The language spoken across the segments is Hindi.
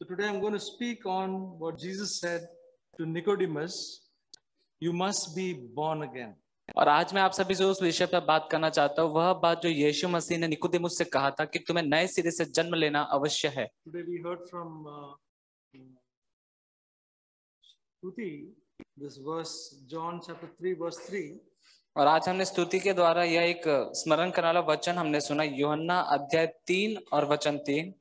So today I'm going to speak on what Jesus said to Nicodemus, you must be born again. और आज मैं आप सभी से उस विषय पर बात करना चाहता हूँ, वह बात जो यीशु मसीह ने निकोदेमुस से कहा था कि तुम्हें नए सिरे से जन्म लेना अवश्य है। Today we heard from Shruti this verse, John chapter 3 verse 3. और आज हमने स्तुति के द्वारा यह एक स्मरण करने वाला वचन हमने सुना, यूहन्ना अध्याय 3 और वचन 3।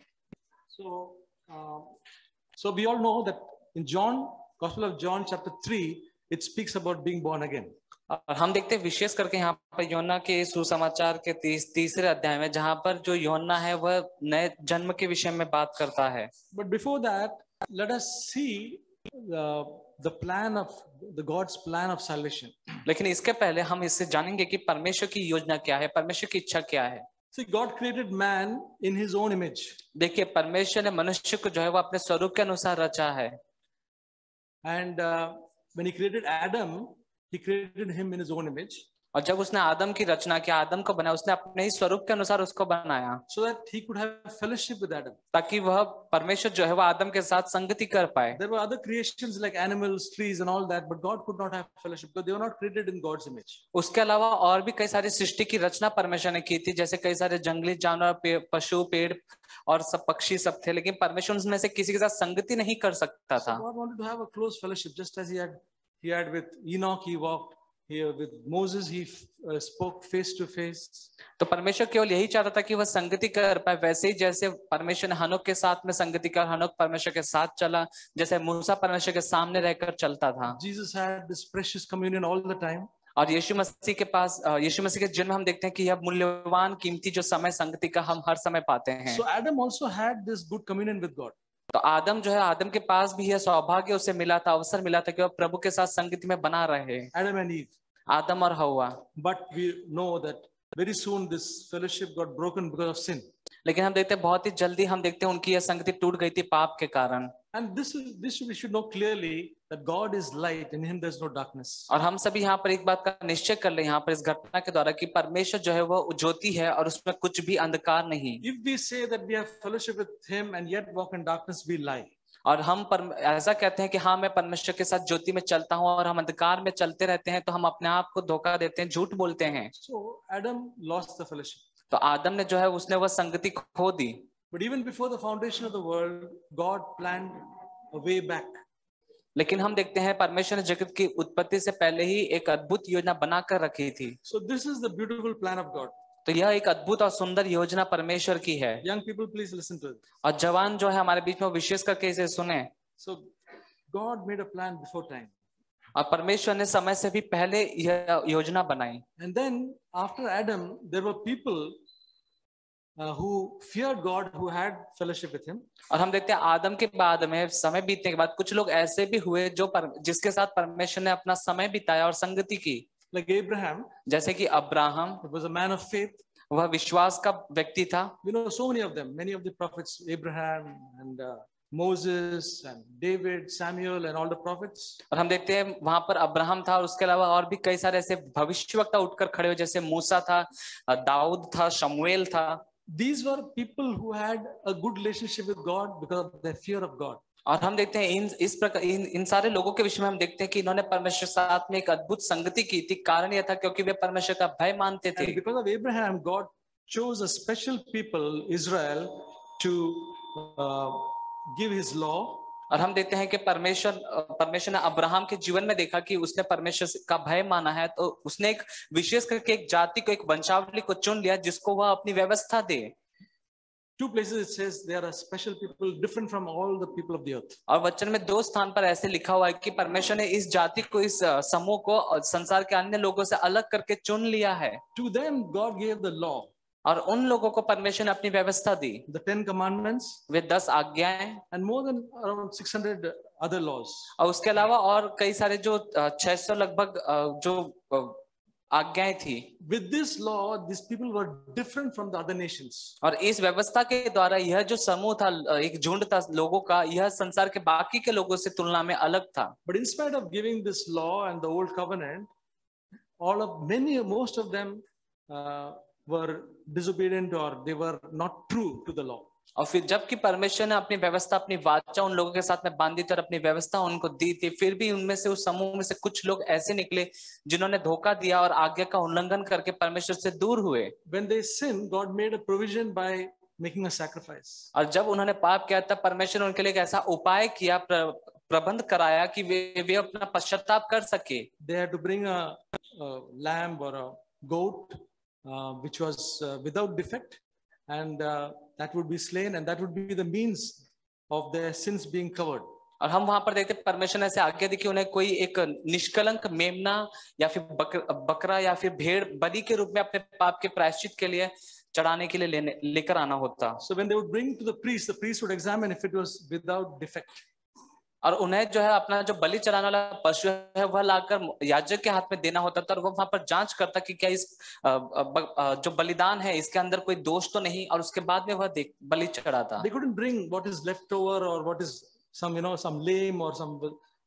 So we all know that in John, Gospel of John chapter 3, it speaks about being born again. और हम देखते हैं विशेष करके यहाँ पर यूहन्ना के सुसमाचार के तीसरे अध्याय में, जहाँ पर जो यूहन्ना है वह नए जन्म के विषय में बात करता है। But before that, let us see the plan of the God's plan of salvation. लेकिन इसके पहले हम इससे जानेंगे कि परमेश्वर की योजना क्या है, परमेश्वर की इच्छा क्या है। See, God created man in His own image. देखिए, परमेश्वर ने मनुष्य को जो है वो अपने स्वरूप के अनुसार रचा है। And when He created Adam, He created him in His own image. और जब उसने आदम की रचना किया, आदम को बनाया, उसने अपने ही स्वरूप के अनुसार उसको बनाया, so that he could have fellowship with Adam. ताकि वह परमेश्वर जो है वह आदम के साथ संगति कर पाए। There were other creations like animals, trees and all that, but God could not have fellowship because they were not created in God's image. उसके अलावा और भी कई सारी सृष्टि की रचना परमेश्वर ने की थी, जैसे कई सारे जंगली जानवर, पशु, पेड़ और सब पक्षी सब थे, लेकिन परमेश्वर उनमें से किसी के साथ संगति नहीं कर सकता था। So God wanted to have a close fellowship, just as He had with Enoch. He walked here with Moses. He spoke face to face. तो परमेश्वर केवल यही चाहता था कि वह संगति कर पाए, वैसे ही जैसे परमेश्वर ने हनोक के साथ में संगति कर, हनोक परमेश्वर के साथ चला, जैसे मूसा परमेश्वर के सामने रहकर चलता था। Jesus had this precious communion all the time. और यीशु मसीह के पास, यीशु मसीह के जन्म हम देखते हैं कि यह मूल्यवान कीमती जो समय संगति का हम हर समय पाते हैं। So Adam also had this good communion with God. तो आदम जो है, आदम के पास भी यह सौभाग्य उसे मिला था, अवसर मिला था कि वह प्रभु के साथ संगति में बना रहे। Adam and Eve. आदम और हव्वा। But we know that very soon this fellowship got broken because of sin. लेकिन हम देखते हैं बहुत ही जल्दी हम देखते हैं उनकी यह संगति टूट गई थी पाप के कारण। And this we should know clearly that God is light, in Him there is no darkness. और हम सभी यहाँ पर एक बात का निश्चय कर ले यहाँ पर इस घटना के द्वारा कि परमेश्वर जो है वह ज्योति है और उसमें कुछ भी अंधकार नहीं। If we say that we have fellowship with Him and yet walk in darkness, we lie. और हम ऐसा कहते हैं कि हाँ मैं परमेश्वर के साथ ज्योति में चलता हूँ और हम अंधकार में चलते रहते हैं, तो हम अपने आप को धोखा देते हैं, झूठ बोलते हैं। So Adam lost the fellowship. तो आदम ने जो है उसने वह संगति खो दी। But even before the foundation of the world, God planned a way back. लेकिन हम देखते हैं परमेश्वर ने जगत की उत्पत्ति से पहले ही एक अद्भुत योजना बनाकर रखी थी। So this is the beautiful plan of God. तो यह एक अद्भुत और सुंदर योजना परमेश्वर की है। Young people, please listen to it. और जवान जो है हमारे बीच में विशेष करके इसे सुने। So God made a plan before time. और परमेश्वर ने समय से भी पहले यह योजना बनाई। And then after Adam, there were people who feared God, who had fellowship with Him. और हम देखते हैं आदम के बाद में समय बीतने के बाद कुछ लोग ऐसे भी हुए जो जिसके साथ परमेश्वर ने अपना समय बिताया और संगति की। Like Abraham, जैसे कि Abraham, was a man of faith. वह विश्वास का व्यक्ति था। We know so many of them, many of the prophets, Abraham and Moses and David, Samuel and all the prophets. और हम देखते हैं वहां पर अब्राहम था और उसके अलावा और भी कई सारे ऐसे भविष्यवक्ता उठकर खड़े हुए, जैसे मूसा था, दाऊद था, शमूएल था। These were people who had a good relationship with God because of their fear of God. और हम देखते हैं इस प्रकार इन सारे लोगों के विषय में हम देखते हैं कि इन्होंने परमेश्वर के साथ में एक अद्भुत संगति की थी। कारण यह था क्योंकि वे परमेश्वर का भय मानते थे। And because of Abraham, God chose a special people, Israel, to give His law. और हम देखते हैं कि परमेश्वर ने अब्राहम के जीवन में देखा कि उसने परमेश्वर का भय माना है, तो उसने एक विशेष करके एक जाति को, एक वंशावली को चुन लिया जिसको वह अपनी व्यवस्था दे। Two places it says they are a special people, different from all the people of the earth. और वचन में 2 स्थान पर ऐसे लिखा हुआ है कि परमेश्वर ने इस जाति को, इस समूह को संसार के अन्य लोगों से अलग करके चुन लिया है। To them God gave the law. और उन लोगों को परमेश्वर ने अपनी व्यवस्था दी, The 10 commandments. Way 10 आज्ञाएं, And more than around 600 other laws. और उसके अलावा और कई सारे जो 600 लगभग जो आज्ञाएं थी। With this law, these people were different from the other nations. और इस व्यवस्था के द्वारा यह जो समूह था, एक झुंड था लोगों का, यह संसार के बाकी के लोगों से तुलना में अलग था। But in spite of giving this law and the old covenant, most of them were disobedient or they were not true to the law. और फिर जबकि परमेश्वर ने अपनी व्यवस्था, अपनी वाचा उन लोगों के साथ में बांधी थी और अपनी व्यवस्था उनको दी थी, फिर भी उनमें से, उस समूह में से कुछ लोग ऐसे निकले जिन्होंने धोखा दिया और आज्ञा का उल्लंघन करके परमेश्वर से दूर हुए। When they sinned, God made a provision by making a sacrifice. और जब उन्होंने पाप किया तब परमेश्वर ने उनके लिए एक ऐसा उपाय किया, प्रबंध कराया कि वे अपना पश्चाताप कर सके। They had to bring a lamb or a goat which was without defect, and that would be slain, and that would be the means of their sins being covered. और हम वहां पर देखते परमेश्वर ने ऐसे आज्ञा दी कि उन्हें कोई एक निष्कलंक मेमना या फिर बकरा या फिर भेड़ बलि के रूप में अपने पाप के प्रायश्चित के लिए चढ़ाने के लिए लेकर आना होता। So when they would bring to the priest would examine if it was without defect. और उन्हें जो है अपना जो बलि चढ़ाने वाला पशु है वह लाकर याजक के हाथ में देना होता था, और वह वहां पर जांच करता कि क्या इस जो बलिदान है इसके अंदर कोई दोष तो नहीं, और उसके बाद में वह बलि चढ़ाता। They couldn't bring what is left over or what is some some lame or some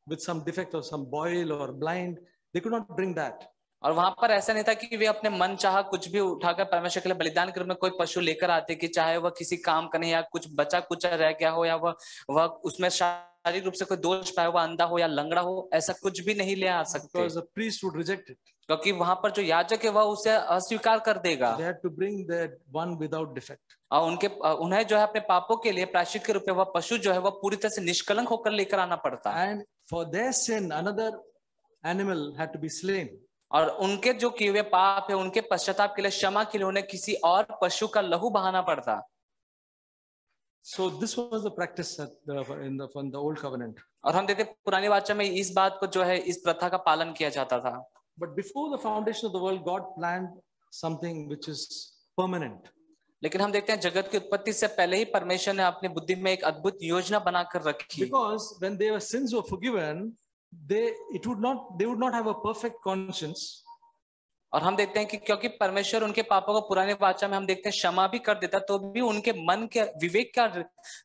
with some defect or some boil or blind. They could not bring that. और वहां पर ऐसा नहीं था कि वे अपने मन चाह कुछ भी उठाकर परमेश्वर के लिए बलिदान के रूप में कोई पशु लेकर आते, कि चाहे वह किसी काम का नहीं या कुछ बचा कुचा रह गया हो या वह उसमें शारीरिक रूप से कोई दोष पाया हुआ, अंधा हो या लंगड़ा हो, ऐसा कुछ भी नहीं ले आ सकते। Because the priest would reject it. क्योंकि वहां पर जो याजक है वह उसे अस्वीकार कर देगा। They had to bring that one without defect. और उन्हें जो है अपने पापों के लिए प्रायश्चित के रूप में वह पशु जो है वह पूरी तरह से निष्कलंक होकर लेकर आना पड़ता। And for their sin, another animal had to be slain. और उनके जो किए हुए पाप है उनके पश्चाताप के लिए, क्षमा के लिए उन्हें किसी और पशु का लहू बहाना पड़ता। So this was the practice in the old covenant. और हम देखते पुरानी वाचा में इस बात को जो है इस प्रथा का पालन किया जाता था। But before the foundation of the world, God planned something which is permanent. लेकिन हम देखते हैं जगत की उत्पत्ति से पहले ही परमेश्वर ने अपनी बुद्धि में एक अद्भुत योजना बनाकर रखी। Because when their sins were forgiven, they would not have a perfect conscience. और हम देखते हैं कि क्योंकि परमेश्वर उनके पापों को पुराने वाचा में हम देखते हैं क्षमा भी कर देता, तो भी उनके मन के विवेक का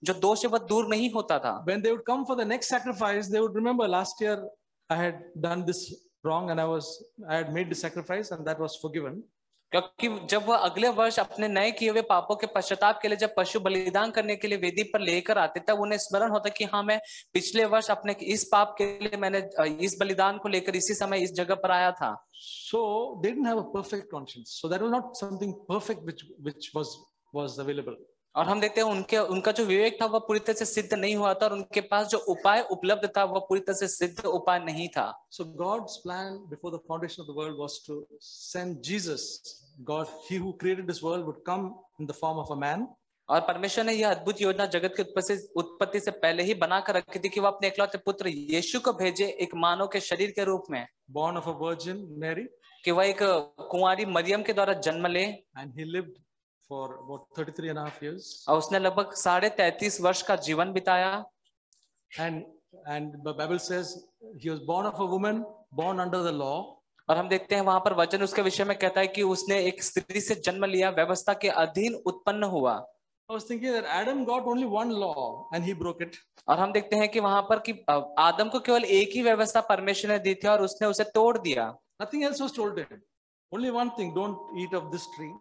जो दोष है वह दूर नहीं होता था। When they would come for the next sacrifice, they would remember last year I had done this wrong and I had made the sacrifice and that was forgiven. क्योंकि जब वह अगले वर्ष अपने नए किए हुए पापों के पश्चाताप के लिए जब पशु बलिदान करने के लिए वेदी पर लेकर आते तब उन्हें स्मरण होता कि हाँ, मैं पिछले वर्ष अपने इस पाप के लिए मैंने इस बलिदान को लेकर इसी समय इस जगह पर आया था। So they didn't have a perfect conscience. So that was not something perfect which was available. और हम देखते हैं उनका जो विवेक था वह पूरी तरह से सिद्ध नहीं हुआ था, और उनके पास जो उपाय उपलब्ध था वह पूरी तरह से सिद्ध उपाय नहीं था। So God's plan before the foundation of the world was to send Jesus. God, he who created this world, would come in the form of a man. और परमेश्वर ने यह अद्भुत योजना जगत की उत्पत्ति से पहले ही बनाकर रखी थी कि वह अपने इकलौते पुत्र यीशु को भेजे एक मानव के शरीर के रूप में, born of a virgin Mary, कि वह एक कुंवारी मरियम के द्वारा जन्म ले। and he lived for about 33.5 years. और उसने लगभग 33.5 वर्ष का जीवन बिताया। And the Bible says he was born of a woman, born under the law. और हम देखते हैं वहां पर वचन उसके विषय में कहता है कि उसने एक स्त्री से जन्म लिया, व्यवस्था के अधीन उत्पन्न हुआ। I was thinking that Adam got only one law and he broke it. और हम देखते हैं कि वहां पर कि आदम को केवल एक ही व्यवस्था परमेश्वर ने दी थी और उसने उसे तोड़ दिया। Nothing else was told to him. Only one thing: don't eat of this tree.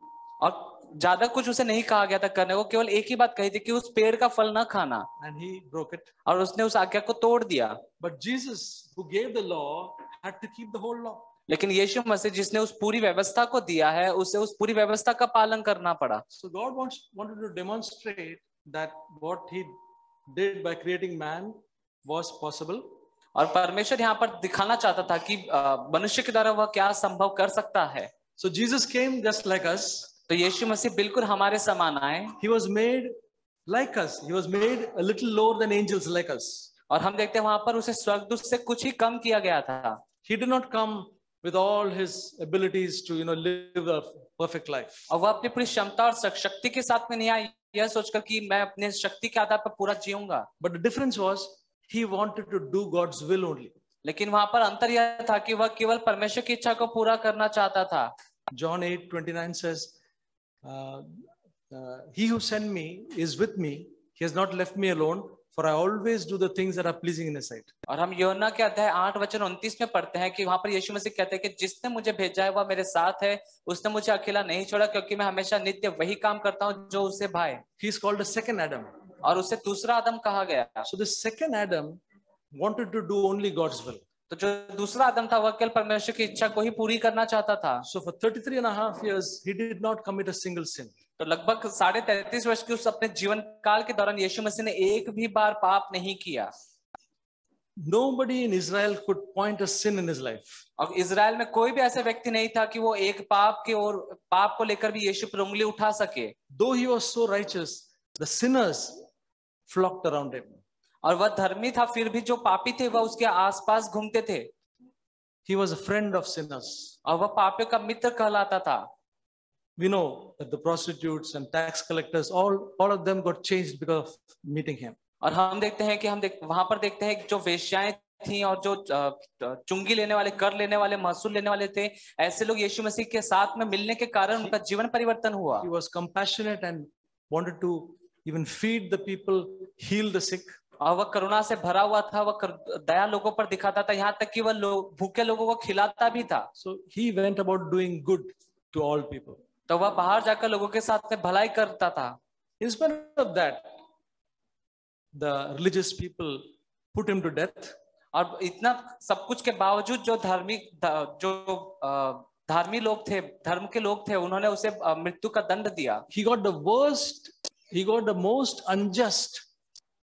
और ज्यादा कुछ उसे नहीं कहा गया था करने को, केवल एक ही बात कही थी कि उस पेड़ का फल ना खाना। And he broke it. और उसने उस आज्ञा को तोड़ दिया। But Jesus, who gave the law, had to keep the whole law. लेकिन यीशु मसीह जिसने उस पूरी व्यवस्था को दिया है, उसे उस पूरी व्यवस्था का पालन करना पड़ा। So God wanted to demonstrate that what he did by creating man was possible. और परमेश्वर यहाँ पर दिखाना चाहता था कि मनुष्य के द्वारा वह क्या संभव कर सकता है। So Jesus came just like us. तो यीशु मसीह बिल्कुल हमारे समान आए। He was made like us. He was made a little lower than angels like us. और हम देखते हैं वहां पर उसे स्वर्गदूत से कुछ ही कम किया गया था। He did not come with all his abilities to live a perfect life. और वह अपनी पूरी क्षमता और शक्ति के साथ में नहीं आया यह सोचकर कि मैं अपने शक्ति के आधार पर पूरा जीऊंगा। But the difference was he wanted to do God's will only. लेकिन वहां पर अंतर यह था कि वह केवल परमेश्वर की इच्छा को पूरा करना चाहता था। John 8:29 says, he who sent me is with me. He has not left me alone, for I always do the things that are pleasing in His sight. और हम यूहन्ना के अध्याय 8 वचन 29 में पढ़ते हैं कि वहां पर यीशु मसीह कहते हैं कि जिसने मुझे भेजा है वह मेरे साथ है, उसने मुझे अकेला नहीं छोड़ा, क्योंकि मैं हमेशा नित्य वही काम करता हूँ जो उसे भाए। He is called the second Adam. और उसे दूसरा आदम कहा गया। So the second Adam wanted to do only God's will. तो जो दूसरा आदम था वह केवल परमेश्वर की इच्छा को ही पूरी करना चाहता था। So for 33.5 years, he did not commit a single sin. तो लगभग 33.5 वर्ष के उस अपने जीवन काल के दौरान यीशु मसीह ने एक भी बार पाप नहीं किया। Nobody in Israel could point a sin in his life. और इजराइल में कोई भी ऐसा व्यक्ति नहीं था कि वो एक पाप की ओर, पाप को लेकर भी यीशु पर उंगली उठा सके। Though he was so righteous, the sinners flocked around him. और वह धर्मी था, फिर भी जो पापी थे वह उसके आसपास घूमते थे। He was a friend of sinners. और वह पापियों का मित्र कहलाता था। We know that the prostitutes and tax collectors, all of them got changed because of meeting him. और हम देखते हैं कि वहां पर देखते हैं जो वेश्याएं थी और जो चुंगी लेने वाले, कर लेने वाले, महसूल लेने वाले थे, ऐसे लोग यीशु मसीह के साथ में मिलने के कारण उनका जीवन परिवर्तन हुआ। He was compassionate and wanted to even feed the people, heal the sick. और वह करुणा से भरा हुआ था, वह दया लोगों पर दिखाता था, यहाँ तक कि वह भूखे लोगों को खिलाता भी था। So he went about doing good to all people. तो वह बाहर जाकर लोगों के साथ में भलाई करता था। In spite of that, the religious people put him to death. और इतना सब कुछ के बावजूद जो धार्मिक लोग थे, धर्म के लोग थे, उन्होंने उसे मृत्यु का दंड दिया। He got the most unjust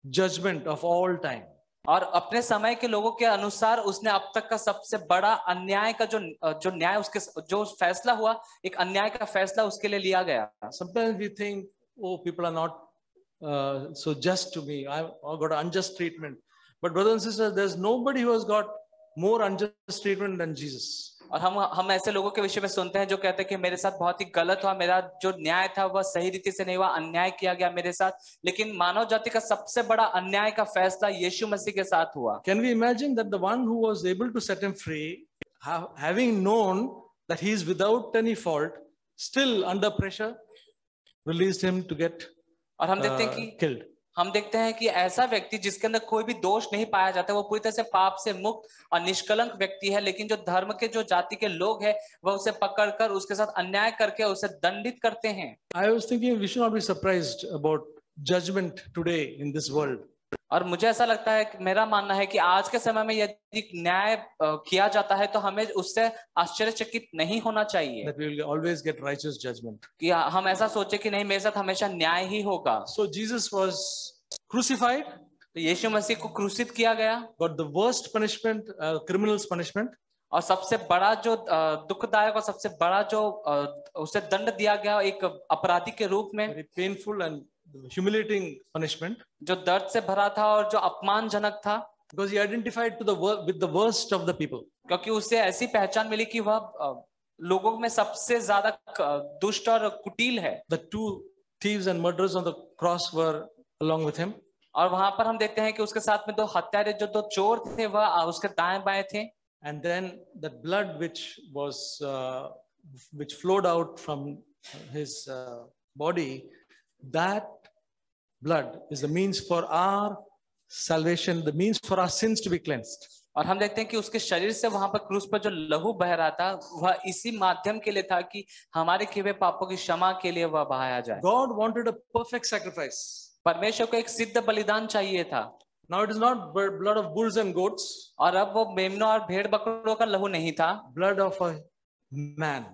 judgment of all time. और अपने समय के लोगों के अनुसार उसने अब तक का सबसे बड़ा अन्याय का जो न्याय उसके जो फैसला हुआ, एक अन्याय का फैसला उसके लिए लिया गया। Sometimes we think, oh, people are not so just to me. I've got unjust treatment. But brothers and sisters, there's nobody who has got more unjust treatment than Jesus. और हम ऐसे लोगों के विषय में सुनते हैं जो कहते हैं कि मेरे साथ बहुत ही गलत हुआ, मेरा जो न्याय था वह सही रीति से नहीं हुआ, अन्याय किया गया मेरे साथ। लेकिन मानव जाति का सबसे बड़ा अन्याय का फैसला यीशु मसीह के साथ हुआ। Can we imagine that the one who was able to set him free, having known that he is without any fault, still under pressure, released him to get और हम देखते हैं कि killed. हम देखते हैं कि ऐसा व्यक्ति जिसके अंदर कोई भी दोष नहीं पाया जाता, वो पूरी तरह से पाप से मुक्त और निष्कलंक व्यक्ति है, लेकिन जो धर्म के जो जाति के लोग हैं वह उसे पकड़कर उसके साथ अन्याय करके उसे दंडित करते हैं। I was thinking we should not be surprised about judgment today in this world. और मुझे ऐसा लगता है, मेरा मानना है कि आज के समय में यदि न्याय किया जाता है तो हमें उससे आश्चर्यचकित नहीं होना चाहिए। That we will always get righteous judgment. कि हम ऐसा सोचे कि नहीं, मेरे साथ हमेशा न्याय ही होगा। So Jesus was crucified. तो यीशु मसीह को क्रूसित किया गया, got the worst punishment, criminal's punishment. और सबसे बड़ा जो दुखदायक और सबसे बड़ा जो उसे दंड दिया गया एक अपराधी के रूप में, Very painful and humiliating punishment. जो दर्द से भरा था और जो अपमानजनक था, Because he identified with the worst of the people. क्योंकि उसे ऐसी पहचान मिली कि वह लोगों में सबसे ज्यादा दुष्ट और कुटिल है। The two thieves and murderers on the cross were along with him. और वहां पर हम देखते हैं कि उसके साथ में दो हत्यारे, जो दो चोर थे, वह उसके दाएं बाएं थे। And then that blood which flowed out from his body, that blood is the means for our salvation, the means for our sins to be cleansed. और हम देखते हैं कि उसके शरीर से वहां पर क्रूस पर जो लहू बह रहा था वह इसी माध्यम के लिए था कि हमारे किए हुए पापों की क्षमा के लिए वह बहाया जाए। God wanted a perfect sacrifice. परमेश्वर को एक सिद्ध बलिदान चाहिए था। Now it is not blood of bulls and goats. और अब वो मेमनों और भेड़ बकरों का लहू नहीं था, Blood of a man.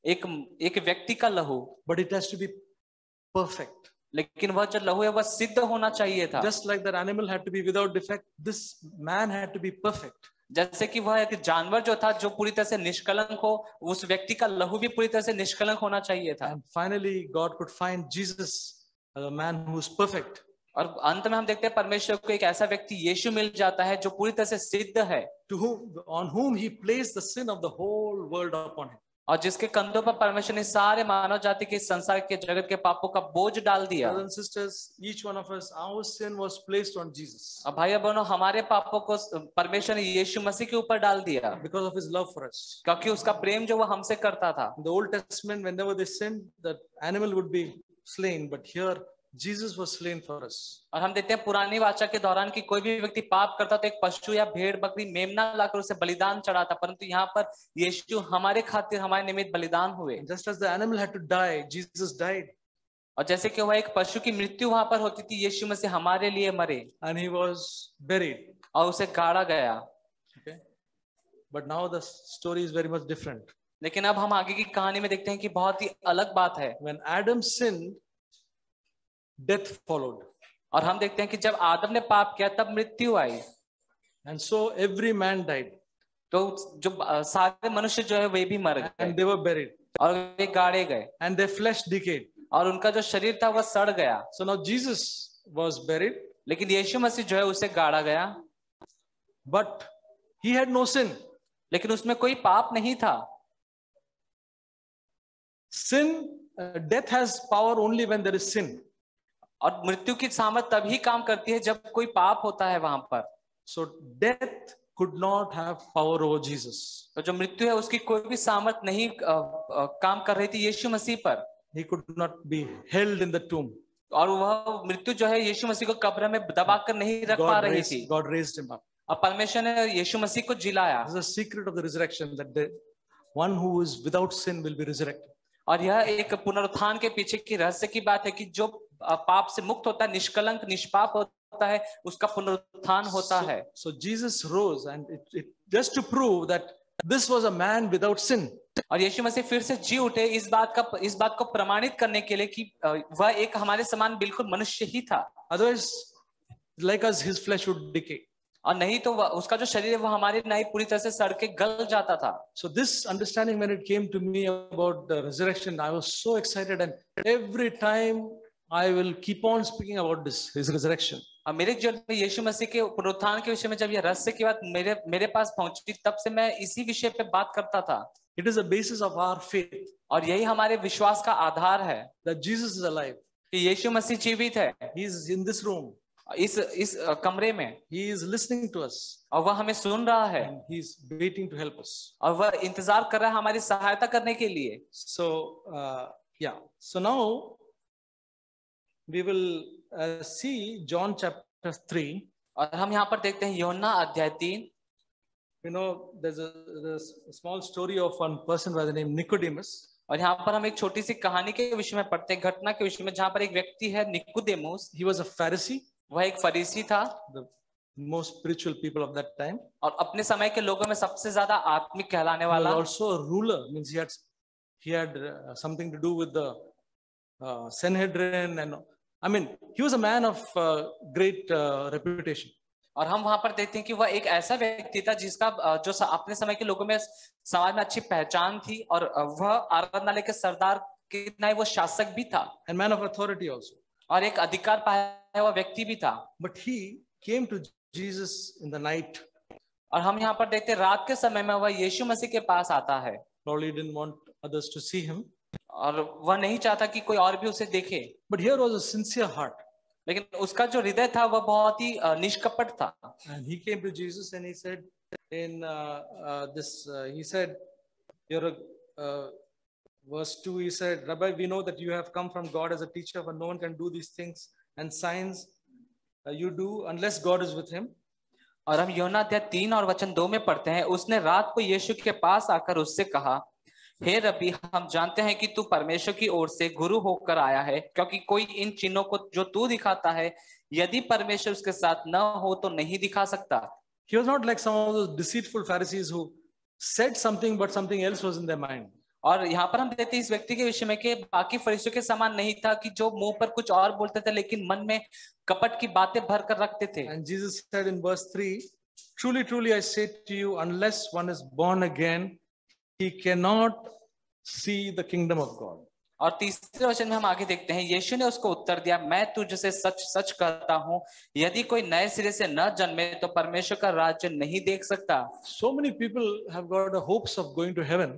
एक व्यक्ति का लहू, But it has to be perfect. लेकिन वह जो लहू है वह सिद्ध होना चाहिए था। Just like that animal had to be without defect, this man had to be perfect. जैसे कि वह एक जानवर जो था जो पूरी तरह से निष्कलंक हो, उस व्यक्ति का लहू भी पूरी तरह से निष्कलंक होना चाहिए था। And finally God could find Jesus, a man who is perfect. और अंत में हम देखते हैं परमेश्वर को एक ऐसा व्यक्ति यीशु मिल जाता है जो पूरी तरह से सिद्ध है, On whom he placed the sin of the whole world upon him. और जिसके कंधों पर परमेश्वर ने सारे मानव जाति के, संसार के, जगत के पापों का बोझ डाल दिया। Brothers and sisters, each one of us, our sin was placed on Jesus. अब भाई बहनों, हमारे पापों को परमेश्वर ने यीशु मसीह के ऊपर डाल दिया Because of his love for us. क्योंकि उसका प्रेम जो वो हमसे करता था। In the Old Testament, whenever they sinned, the animal would be slain. But here, Jesus was slain for us. और हम देखते हैं पुरानी वाचा के दौरान कि कोई भी व्यक्ति पाप करता तो एक पशु या भेड़ बकरी मेमना लाकर उसे बलिदान चढ़ाता, परंतु यहाँ पर यीशु हमारे खातिर हमारे निमित्त बलिदान हुए। And just as the animal had to die, Jesus died. और जैसे कि वह एक पशु की मृत्यु वहां पर होती थी, यीशु मसीह हमारे लिए मरे And he was buried. और उसे गाड़ा गया। Okay. But now the story is very much different. लेकिन अब हम आगे की कहानी में देखते हैं कि बहुत ही अलग बात है। When Adam sinned, death followed. और हम देखते हैं कि जब आदम ने पाप किया तब मृत्यु आई। And so every man died. तो जो सारे मनुष्य जो है वे भी मर गए And they were buried. और वे गाड़े गए And their flesh decayed. और उनका जो शरीर था वह सड़ गया। So now Jesus was buried. लेकिन यीशु मसीह जो है उसे गाड़ा गया। But he had no sin. लेकिन उसमें कोई पाप नहीं था। Death has power only when there is sin. और मृत्यु की सामर्थ तभी काम करती है जब कोई पाप होता है वहां पर। So death could not have power over Jesus. तो जो मृत्यु है उसकी कोई भी सामर्थ नहीं काम कर रही थी यीशु मसीह पर। He could not be held in the tomb. और वह मृत्यु जो है यीशु मसीह को कब्र में दबाकर नहीं रख पा रही थी। God raised him up. और परमेश्वर ने यीशु मसीह को जिलाया। This is the secret of the resurrection, that the one who is without sin will be resurrected. और यह एक पुनरुत्थान के पीछे की रहस्य की बात है कि जो पाप से मुक्त होता है, निष्कलंक निष्पाप होता है, उसका पुनरुत्थान होता है। So Jesus rose, and it just to prove that this was a man without sin. और यीशु मसीह फिर से जी उठे इस बात को प्रमाणित करने के लिए कि वह एक हमारे समान बिल्कुल मनुष्य ही था। Otherwise, like us, his flesh would decay. और नहीं तो उसका जो शरीर है वो हमारे नहीं पूरी तरह से सड़ के गल जाता था। So this understanding, when it came to me about the resurrection, I was so excited, and every time I will keep on speaking about his resurrection. और मेरे जीवन में यीशु मसीह के पुनरुत्थान के विषय में जब यह रहस्य की बात मेरे पास पहुंची, तब से मैं इसी विषय पे बात करता था। It is the basis of our faith. और यही हमारे विश्वास का आधार है That Jesus is alive. कि यीशु मसीह जीवित है। He is in this room. इस कमरे में। He is listening to us. और वह हमें सुन रहा है। And he is waiting to help us. और वह इंतजार कर रहा है हमारी सहायता करने के लिए। So yeah. So now we will see John chapter 3. और हम यहाँ पर देखते हैं यूहन्ना अध्याय 3। You know, there's a small story of one person by the name Nicodemus. और यहाँ पर हम एक छोटी सी कहानी के विषय में पढ़ते हैं, घटना के विषय में, जहाँ पर एक व्यक्ति है Nicodemus. He was a Pharisee. वह एक फरीसी था। The most spiritual people of that time. और अपने समय के लोगों में सबसे ज्यादा आत्मिक कहलाने He वाला। was also a ruler, means he had something to do with the Sanhedrin, and I mean he was a man of great reputation. और हम वहां पर देखते हैं कि वह एक ऐसा व्यक्ति था जिसका जो अपने समय के लोगों में समाज में अच्छी पहचान थी, और वह आराधनालय के सरदार के नहीं वो शासक भी था। And man of authority also. और एक अधिकार पाया हुआ व्यक्ति भी था। But he came to Jesus in the night. और हम यहाँ पर देखते हैं रात के समय में वह यीशु मसीह के पास आता है। Probably didn't want others to see him. और वह नहीं चाहता कि कोई और भी उसे देखे। But here was a sincere heart. लेकिन उसका जो हृदय था वह बहुत ही निष्कपट था। And he came to Jesus and he said, he said, verse 2, he said, Rabbi, we know that you have come from God as a teacher, for no one can do these things and signs you do unless God is with him. और हम यूहन्ना अध्याय 3 और वचन 2 में पढ़ते हैं, उसने रात को यीशु के पास आकर उससे कहा, हे रब्बी, हम जानते हैं कि तू परमेश्वर की ओर से गुरु होकर आया है, क्योंकि कोई इन चिन्हों को जो तू दिखाता है, यदि परमेश्वर उसके साथ न हो तो नहीं दिखा सकता। He was not like some of those deceitful Pharisees who said something but something else was in their mind. और यहाँ पर हम देखते हैं इस व्यक्ति के विषय में कि बाकी फरीसियों के समान नहीं था कि जो मुंह पर कुछ और बोलते थे लेकिन मन में कपट की बातें भर कर रखते थे। And Jesus said in verse 3, truly, truly I say to you, unless one is born again, he cannot see the kingdom of God. और तीसरे वचन में हम आगे देखते हैं, यीशु ने उसको उत्तर दिया, मैं तुझसे सच सच कहता हूँ, यदि कोई नए सिरे से न जन्मे तो परमेश्वर का राज्य नहीं देख सकता। So many people have got the hopes of going to heaven.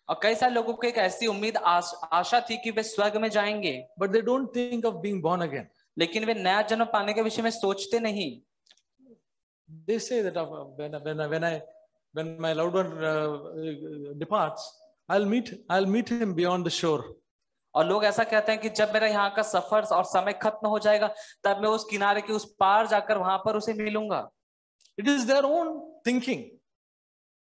और कई सारे लोगों को एक ऐसी उम्मीद आशा थी कि वे स्वर्ग में जाएंगे, but they don't think of being born again. लेकिन वे नया जन्म पाने के विषय में सोचते नहीं। They say that when my loved one departs, I'll meet him beyond the shore. और लोग ऐसा कहते हैं कि जब मेरा यहाँ का सफर और समय खत्म हो जाएगा तब मैं उस किनारे के उस पार जाकर वहां पर उसे मिलूंगा। It is their own thinking.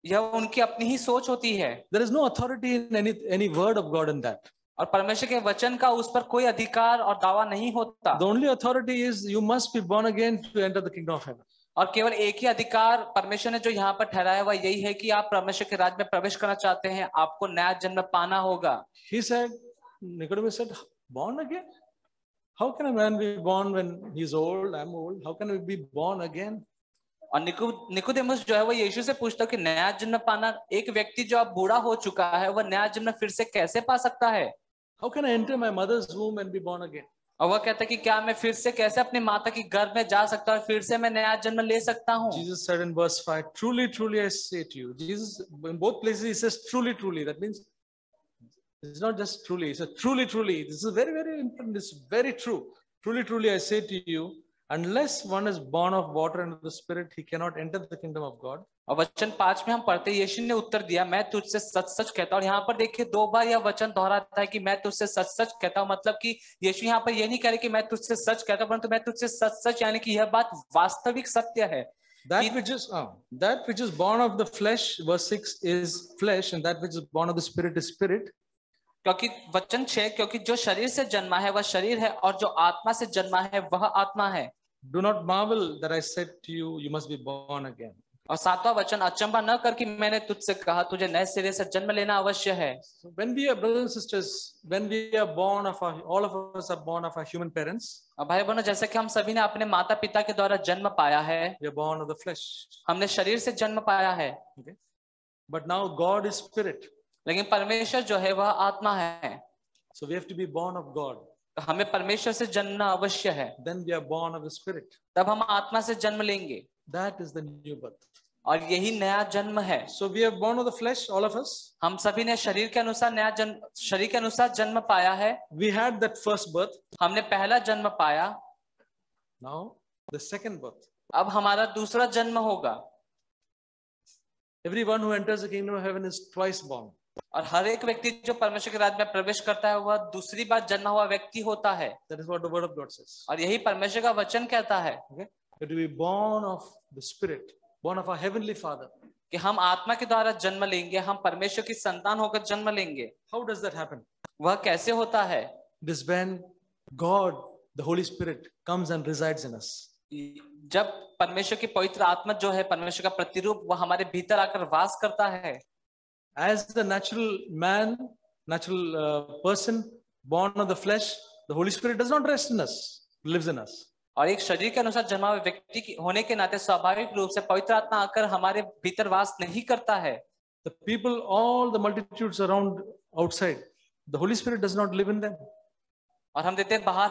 यह उनकी अपनी ही सोच होती है। There is no authority in any word of God in that. और परमेश्वर के वचन का उस पर कोई अधिकार और दावा नहीं होता। The only authority is you must be born again to enter the kingdom of heaven. और केवल एक ही अधिकार परमेश्वर ने जो यहाँ पर ठहराया हुआ यही है कि आप परमेश्वर के राज्य में प्रवेश करना चाहते हैं, आपको नया जन्म पाना होगा। He said, Nicodemus said, born again? How can a man be born when he's old? I'm old. How can we be born again? और निकोदेमुस जो है वो यीशु से पूछता है कि नया जन्म पाना, एक व्यक्ति जो अब बूढ़ा हो चुका है वह नया जन्म फिर से कैसे पा सकता है? How can I enter my mother's womb and be born again? और वह कहता है कि क्या मैं फिर से कैसे अपनी माता की गर्भ में जा सकता हूँ और फिर से मैं नया जन्म ले सकता हूँ? Jesus said in verse 5, truly, truly I say to you. Jesus, in both places he says truly, truly. That means it's not just truly, he says truly, truly. This is very, very important. This is very true. Truly, truly I say to you, unless one is born of water and of the Spirit, he cannot enter the kingdom of God. और वचन 5 में हम पढ़ते हैं, यीशु ने उत्तर दिया, मैं तुझसे सच सच कहता हूँ। और यहाँ पर देखिए 2 बार यह वचन दोहराता है कि मैं तुझसे सच सच कहता हूँ। मतलब कि यीशु यहाँ पर यह नहीं कह रहे कि मैं तुझसे सच कहता हूँ, परंतु मैं तुझसे सच सच, यानी कि यह बात वास्तविक सत्य है। That which is born of the flesh, verse 6, is flesh, and that which is born of the Spirit is spirit. क्योंकि वचन 6, क्योंकि जो शरीर से जन्मा है वह शरीर है और जो आत्मा से जन्मा है वह आत्मा है। Do not marvel that I said to you, you must be born again. और 7वां वचन, अचंभा न कर कि मैंने तुझसे कहा तुझे नए सिरे से जन्म लेना अवश्य है। So when we are brothers and sisters, when we are born of all of us are born of our human parents. और भाई बहनों, जैसे कि हम सभी ने अपने माता पिता के द्वारा जन्म पाया है, We are born of the flesh. हमने शरीर से जन्म पाया है। Okay. But now God is spirit. लेकिन परमेश्वर जो है वह आत्मा है। So we have to be born of God. तो हमें परमेश्वर से जन्मना अवश्य है। Then we are born of the Spirit. तब हम आत्मा से जन्म लेंगे। That is the new birth. और यही नया जन्म है। So we are born of the flesh, all of us. हम सभी ने शरीर के अनुसार नया जन्म, शरीर के अनुसार जन्म पाया है। We had that first birth. हमने पहला जन्म पाया। Now the second birth. अब हमारा दूसरा जन्म होगा। Everyone who enters the kingdom of heaven is twice born. और हर एक व्यक्ति जो परमेश्वर के राज्य में प्रवेश करता है वह दूसरी बार जन्मा हुआ व्यक्ति होता है। That is what the word of God says. और यही परमेश्वर का वचन कहता है। Okay? To be born of the Spirit, born of our heavenly Father. कि हम आत्मा के द्वारा जन्म लेंगे, हम परमेश्वर की संतान होकर जन्म लेंगे। How does that happen? वह कैसे होता है? It is when God, the Holy Spirit, comes and resides in us. जब परमेश्वर की पवित्र आत्मा जो है, परमेश्वर का प्रतिरूप, वह हमारे भीतर आकर वास करता है। As the natural man, natural person born of the flesh, the Holy Spirit does not rest in us, lives in us. और एक शरीर के अनुसार जन्मा हुए व्यक्ति होने के नाते स्वाभाविक रूप से पवित्र आत्मा आकर हमारे भीतर वास नहीं करता है। The people, all the multitudes around outside, the Holy Spirit does not live in them. और हम देखते हैं बाहर,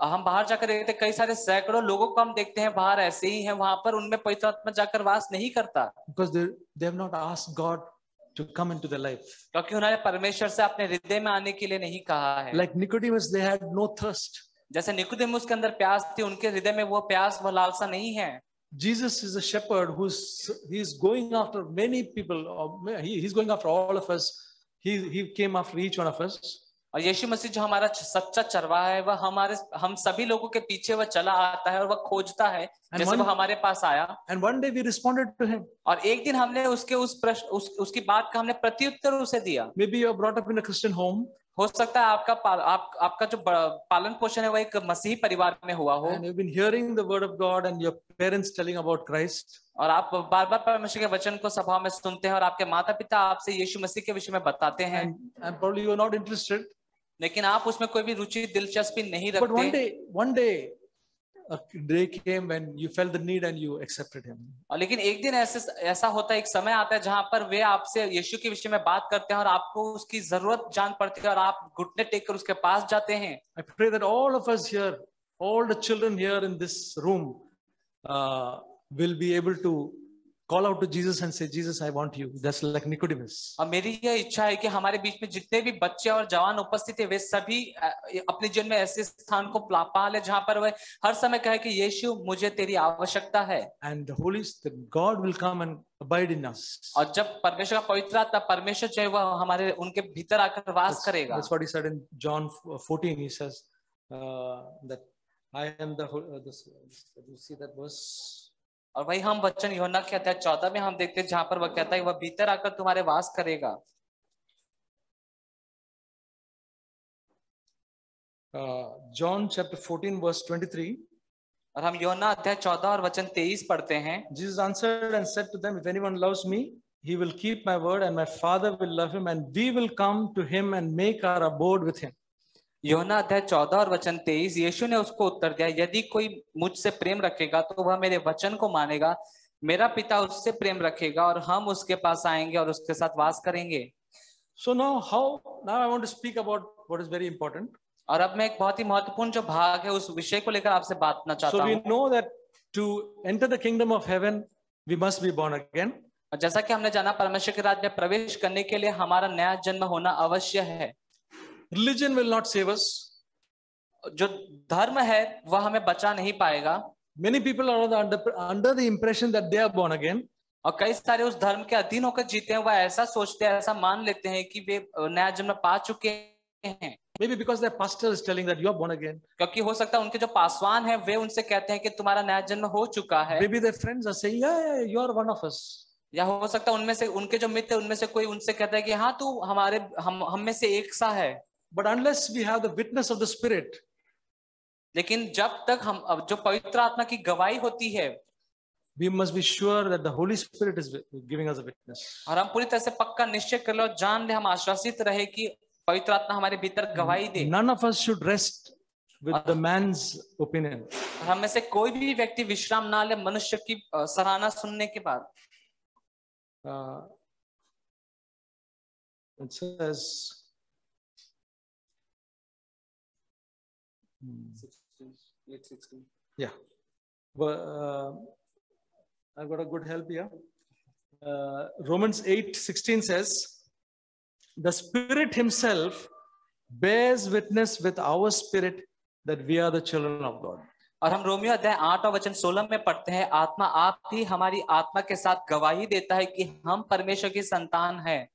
हम बाहर जाकर देखते हैं कई सारे सैकड़ों लोगों को हम देखते हैं बाहर ऐसे ही हैं, वहां पर उनमें पवित्र आत्मा जाकर वास नहीं करता। Because they have not asked God to come into their life. क्योंकि उन्होंने परमेश्वर से अपने हृदय में आने के लिए नहीं कहा है। Like Nicodemus, they had no thirst. जैसे निकोदेमुस के अंदर प्यास थी, उनके हृदय में वो प्यास, वो लालसा नहीं है। Jesus is a shepherd he's going after many people. He's going after all of us. He came after each one of us. और यीशु मसीह जो हमारा सच्चा चरवाहा है, वह हम सभी लोगों के पीछे वह चला आता है और वह खोजता है, जैसे वो हमारे पास आया। And one day we responded to him. और एक दिन हमने उसके उस प्रश्न, उसकी बात का हमने प्रत्युत्तर उसे दिया। Maybe you are brought up in a Christian home. हो सकता है आपका जो पालन पोषण है वह एक मसीही परिवार में हुआ हो। And you've been hearing the word of God and your parents telling about Christ. और आप बार बार परमेश्वर के वचन को सभा में सुनते हैं और आपके माता पिता आपसे यीशु मसीह के विषय में बताते हैं। And probably you are not interested. लेकिन आप उसमें कोई भी रुचि दिलचस्पी नहीं रखते। But one day a day came when you felt the need and you accepted him. और लेकिन एक दिन ऐसा होता है, एक समय आता है जहां पर वे आपसे यीशु के विषय में बात करते हैं और आपको उसकी जरूरत जान पड़ती है और आप घुटने टेक कर उसके पास जाते हैं। I pray that all of us here, all the children here in this room will be able to call out to Jesus and say, Jesus, I want you. That's like Nicodemus. और मेरी यह इच्छा है कि हमारे बीच में जितने भी बच्चे और जवान उपस्थित है वे सभी अपने जीवन में ऐसे स्थान को पा ले जहां पर वह हर समय कहे कि यीशु मुझे तेरी आवश्यकता है. And the Holy Spirit, God will come and abide in us. और जब परमेश्वर का पवित्र आत्मा परमेश्वर जो है वह हमारे उनके भीतर आकर वास करेगा. That's what he said in John 14. He says that I am the. You see that verse? और वही हम वचन यूहन्ना के अध्याय 14 में हम देखते हैं जहां पर वह कहता है वह भीतर आकर तुम्हारे वास करेगा. John chapter 14 verse 23. और हम यूहन्ना अध्याय 14 और वचन 23 पढ़ते हैं. Jesus answered and said to them, if anyone loves me, he will keep my word, and my Father will love him, and we will come to him and make our abode with him. यूहन्ना अध्याय 14 और वचन 23. यीशु ने उसको उत्तर दिया, यदि कोई मुझसे प्रेम रखेगा तो वह मेरे वचन को मानेगा, मेरा पिता उससे प्रेम रखेगा और हम उसके पास आएंगे और उसके साथ वास करेंगे. So now I want to speak about what is very important. और अब मैं एक बहुत ही महत्वपूर्ण जो भाग है उस विषय को लेकर आपसे बात करना चाहता हूं. So we know that to enter the kingdom of heaven we must be born again. और जैसा कि हमने जाना परमेश्वर के राज्य में प्रवेश करने के लिए हमारा नया जन्म होना अवश्य है. Religion will not save us. जो धर्म है वह हमें बचा नहीं पाएगा. Many people are under the impression that they are born again. और कई सारे उस धर्म के अधीन होकर जीते हैं, वह ऐसा सोचते हैं, ऐसा मान लेते हैं कि वे नया जन्म पा चुके हैं. Maybe because their pastor is telling that you are born again. क्योंकि हो सकता है उनके जो पासवान है वे उनसे कहते हैं कि तुम्हारा नया जन्म हो चुका है. Maybe their friends are saying, yeah, you are one of us. या हो सकता है उनमें से उनके जो मित्र उनमें से कोई उनसे कहता है कि हाँ तू हम में से एक सा है. But unless we have the witness of the Spirit, लेकिन जब तक हम जो पवित्र आत्मा की गवाही होती है, we must be sure that the Holy Spirit is giving us a witness. और हम पूरी तरह से पक्का निश्चय कर लो, जान ले, हम आश्वासित रहे कि पवित्र आत्मा हमारे भीतर गवाही दे. None of us should rest with the man's opinion. हम में से कोई भी व्यक्ति विश्राम ना ले मनुष्य की सराहना सुनने के बाद. It says, yeah, but I've got a good help here. Romans 8:16 says, the Spirit himself bears witness with our spirit that we are the children of God. और हम रोमियो अध्याय 8 और वचन 16 में पढ़ते हैं, आत्मा आप ही हमारी आत्मा के साथ गवाही देता है कि हम परमेश्वर की संतान हैं.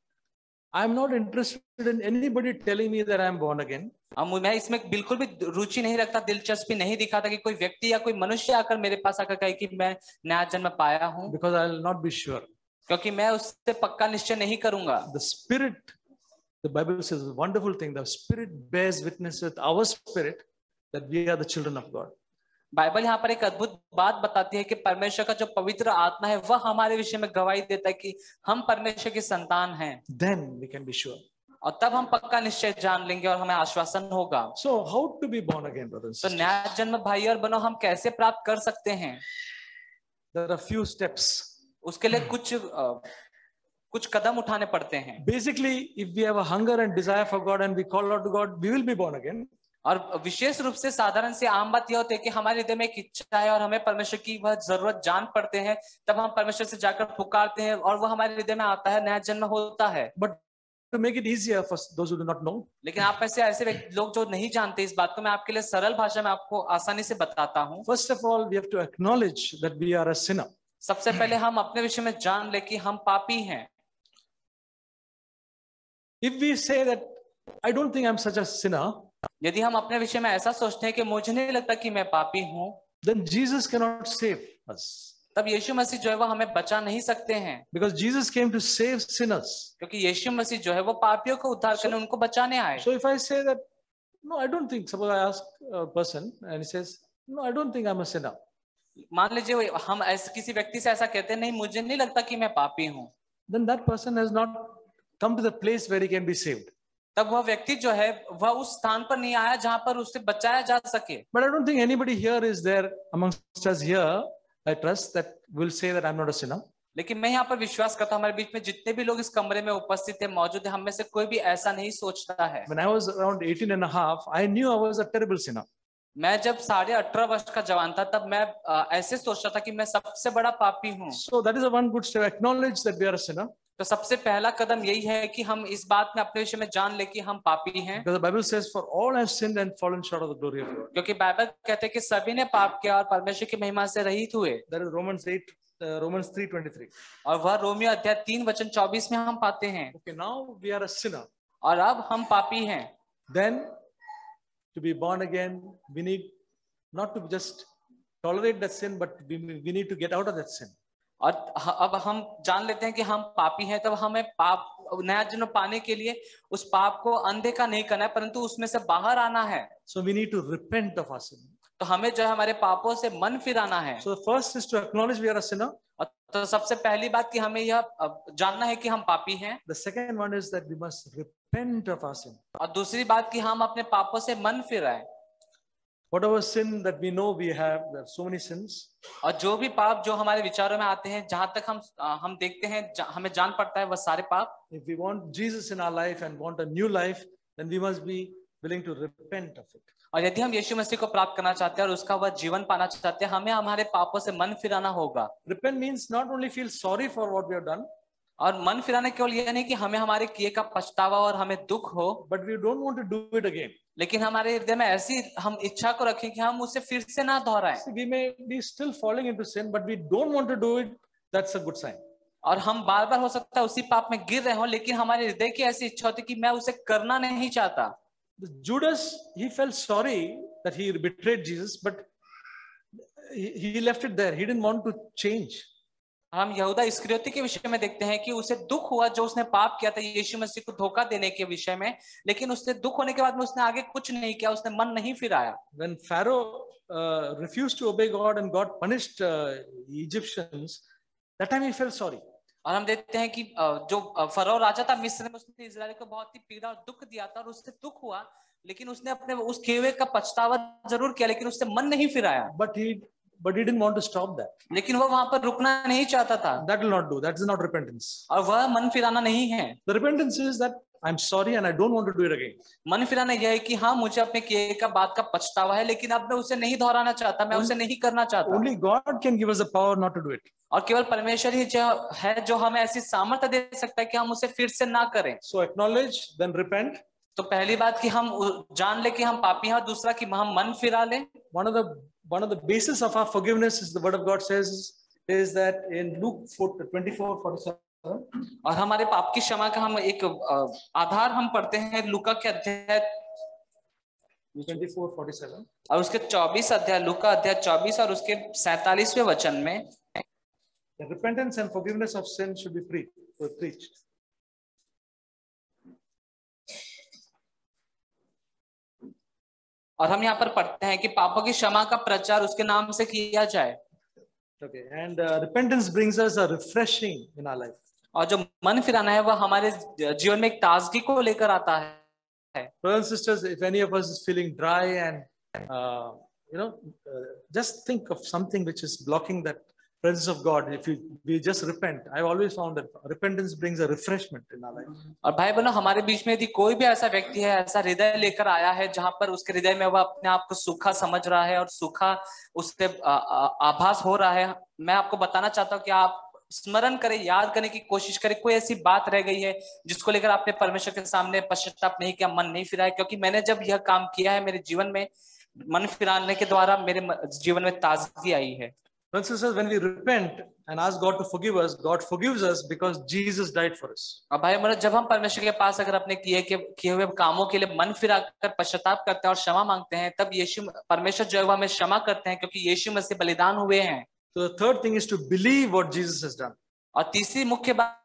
I am not interested in anybody telling me that I am born again. मैं इसमें बिल्कुल भी रुचि नहीं रखता, दिलचस्पी नहीं दिखाता कि कोई व्यक्ति या कोई मनुष्य आकर मेरे पास आकर कहे कि मैं नया जन्म पाया हूं. Because I will not be sure. क्योंकि मैं उससे पक्का निश्चय नहीं करूंगा. The Spirit, the Bible says a wonderful thing. The Spirit bears witness with our spirit that we are the children of God. Bible यहाँ पर एक अद्भुत बात बताती है कि परमेश्वर का जो पवित्र आत्मा है वह हमारे विषय में गवाही देता है कि हम परमेश्वर की संतान हैं. Then we can be sure. और तब हम पक्का निश्चय जान लेंगे और हमें आश्वासन होगा. So how to be born again, brothers? तो नया जन्म भाई और बहनों हम कैसे प्राप्त कर सकते हैं? There are few steps. उसके लिए कुछ कदम उठाने पड़ते हैं. Basically, if we have a hunger and desire for God and we call out to God, we will be born again. और विशेष रूप से साधारण से आम बात यह होती है कि हमारे हृदय में एक इच्छा है और हमें परमेश्वर की वह जरूरत जान पड़ते हैं, तब हम परमेश्वर से जाकर पुकारते हैं और वह हमारे हृदय में आता है, नया जन्म होता है. But to make it easier for those who do not know, लेकिन आप ऐसे लोग जो नहीं जानते इस बात को, मैं आपके लिए सरल भाषा में आपको आसानी से बताता हूँ. first of all, we have to acknowledge that we are a sinner. सबसे पहले हम अपने विषय में जान ले कि हम पापी हैं. If we say that I don't think I'm such a sinner, यदि हम अपने विषय में ऐसा सोचते हैं कि मुझे नहीं लगता कि मैं पापी हूँ, then Jesus cannot save us. तब यीशु मसीह जो है वो हमें बचा नहीं सकते हैं. Because Jesus came to save sinners. क्योंकि यीशु मसीह जो है वो पापियों को उद्धार करने उनको बचाने आए. So if I say that, no, I don't think, suppose I ask a person and he says, no, I don't think I'm a sinner. मान लीजिए हम ऐसे किसी व्यक्ति से ऐसा कहते हैं, नहीं मुझे नहीं लगता कि मैं पापी हूँ, then that person has not come to the place where he can be saved. तब वह व्यक्ति जो है वह उस स्थान पर नहीं आया जहां पर उससे बचाया जा सके. But I don't think anybody here is there amongst us here, I trust, that will say that I'm not a sinner. लेकिन मैं यहाँ पर विश्वास करता हूँ हमारे बीच में जितने भी लोग इस कमरे में उपस्थित है, मौजूद है, हम में से कोई भी ऐसा नहीं सोचता है. When I was around 18 and a half, I knew I was a terrible sinner. मैं जब 18.5 वर्ष का जवान था तब मैं ऐसे सोचता था कि मैं सबसे बड़ा पापी हूँ। So that is a one good step. Acknowledge that we are a sinner. तो सबसे पहला कदम यही है कि हम इस बात में अपने विषय में जान ले कि हम पापी हैं, Because the Bible says, "For all have sinned and fallen short of the glory of God." क्योंकि बाइबल कहते हैं कि सभी ने पाप किया और परमेश्वर की महिमा से रहित हुए। That is Romans 3:23. और वह रोमियो अध्याय 3:24 में हम पाते हैं। Okay, now we are a sinner. और अब हम पापी हैं। Then, to be born again, we need not to just tolerate that sin, but we need to get out of that sin. और अब हम जान लेते हैं कि हम पापी हैं, तब हमें पाप नया जन्म पाने के लिए उस पाप को अनदेखा नहीं करना है, परंतु उसमें से बाहर आना है। So we need to repent of our sin. तो हमें जो है हमारे पापों से मन फिराना है। So the first is to acknowledge we are a sinner. तो सबसे पहली बात कि हमें यह जानना है कि हम पापी हैं। The second one is that we must repent of our sin. और दूसरी बात कि हम अपने पापों से मन फिराएं। Whatever sin that we know we have, there are so many sins. और जो भी पाप जो हमारे विचारों में आते हैं, जहां तक हम देखते हैं, हमें जान पड़ता है वह सारे पाप। If we want Jesus in our life and want a new life, then we must be willing to repent of it. और यदि हम यीशु मसीह को प्राप्त करना चाहते हैं और उसका वह जीवन पाना चाहते हैं, हमें हमारे पापों से मन फिराना होगा। Repent means not only feel sorry for what we have done, और मन फिराने केवल यह नहीं कि हमें हमारे किए का पछतावा और हमें दुख हो, but we don't want to do it again. लेकिन हमारे हृदय में ऐसी हम इच्छा को रखें कि हम उसे फिर से ना दोहराएं। We may be still falling into sin, but we don't want to do it. That's a good sign. और हम बार बार हो सकता है उसी पाप में गिर रहे हो, लेकिन हमारे हृदय की ऐसी इच्छा होती कि मैं उसे करना नहीं चाहता। Judas, he felt sorry that he betrayed Jesus, but he left it there. He didn't want to change. हम यहूदा इस्करियोती के विषय में देखते हैं कि उसे दुख हुआ जो उसने पाप किया था यीशु मसीह को धोखा देने के विषय में, लेकिन उसने दुख होने के बाद में उसने आगे कुछ नहीं किया, उसने मन नहीं फिराया। When Pharaoh refused to obey God and God punished Egyptians, that time he felt sorry. और हम देखते हैं कि जो फरो राजा था मिस्र में, उसने इजराइल को बहुत ही पीड़ा और दुख दिया था और उससे दुख हुआ, लेकिन उसने अपने उस किए हुए का पछतावा जरूर किया, लेकिन उससे मन नहीं फिराया। But he didn't want to stop that. लेकिन वो वहां पर रुकना नहीं चाहता था। That will not do. That is not repentance. और वह मन फिराना नहीं है। The repentance is that I'm sorry and I don't want to do it again. मन फिराना यह है कि हाँ, मुझे अपने किए का बात का पछतावा है, लेकिन अब मैं उसे नहीं दोहराना चाहता, मैं उसे नहीं करना चाहता। Only God can give us the power not to do it. और केवल परमेश्वर ही जो है जो हमें ऐसी सामर्थ्य दे सकता है कि हम उसे फिर से ना करें। So acknowledge, then repent. तो पहली बात कि हम जान ले कि हम पापी हैं, और दूसरा कि हम मन फिरा लें। One of the basis of our forgiveness is the word of God says is that in Luke 24:47. और हमारे पाप की क्षमा का हम एक आधार हम पढ़ते हैं लूका के अध्याय 24:47 और उसके 24 अध्याय, लूका अध्याय 24 और उसके 47वें वचन में, repentance and forgiveness of sin should be preached. और हम यहाँ पर पढ़ते हैं कि पापों की क्षमा का प्रचार उसके नाम से किया जाए। Okay, and repentance brings us a refreshing in our life. और जो मन फिराना है वह हमारे जीवन में एक ताजगी को लेकर आता है। Brothers and sisters, if any of us is feeling dry and just think of something which is blocking that presence of God. If we just repent, I've always found that repentance brings a refreshment in our life. और भाई बहनों, हमारे बीच में यदि कोई भी ऐसा व्यक्ति है, ऐसा हृदय लेकर आया है जहां पर उसके हृदय में वह अपने आप को सूखा समझ रहा है और सूखा उससे आभास हो रहा है, मैं आपको बताना चाहता हूँ कि आप स्मरण करें, याद करने की कोशिश करें, कोई ऐसी बात रह गई है जिसको लेकर आपने परमेश्वर के सामने पश्चाताप नहीं किया, मन नहीं फिराया। क्योंकि मैंने जब यह काम किया है, मेरे जीवन में मन फिराने के द्वारा मेरे जीवन में ताजगी आई है। Brothers and sisters, when we repent and ask God to forgive us, God forgives us because Jesus died for us. और भाई बहनों, जब हम परमेश्वर के पास अगर अपने किए हुए कामों के लिए मन फिराकर पश्चाताप करते हैं और क्षमा मांगते हैं, तब यीशु परमेश्वर जो है वह हमें क्षमा करते हैं, क्योंकि यीशु मसीह बलिदान हुए हैं। So the third thing is to believe what Jesus has done. और तीसरी मुख्य बात,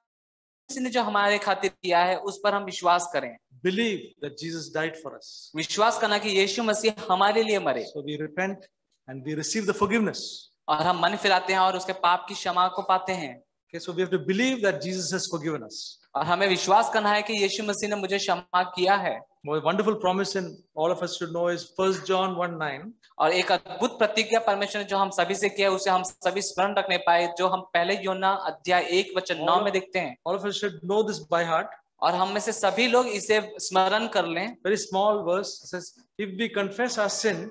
उसने जो हमारे खातिर किया है उस पर हम विश्वास करें। Believe that Jesus died for us. विश्वास करना कि यीशु मसीह हमारे लिए मरे। So we repent and we receive the forgiveness. और हम मन फिराते हैं और उसके पाप की क्षमा को पाते हैं। Okay, so we have to believe that Jesus has forgiven us. और हमें विश्वास करना है कि यीशु मसीह ने मुझे क्षमा किया है। A wonderful promise in all of us should know is 1 John 1:9. और एक अद्भुत प्रतिज्ञा परमेश्वर ने जो हम सभी से किया, उसे हम सभी स्मरण रखने पाए, जो हम पहले यूहन्ना अध्याय 1:9 में देखते हैं। All of us should know this by heart. और हम में से सभी लोग इसे स्मरण कर लें। Very small verse says, if we confess our sin,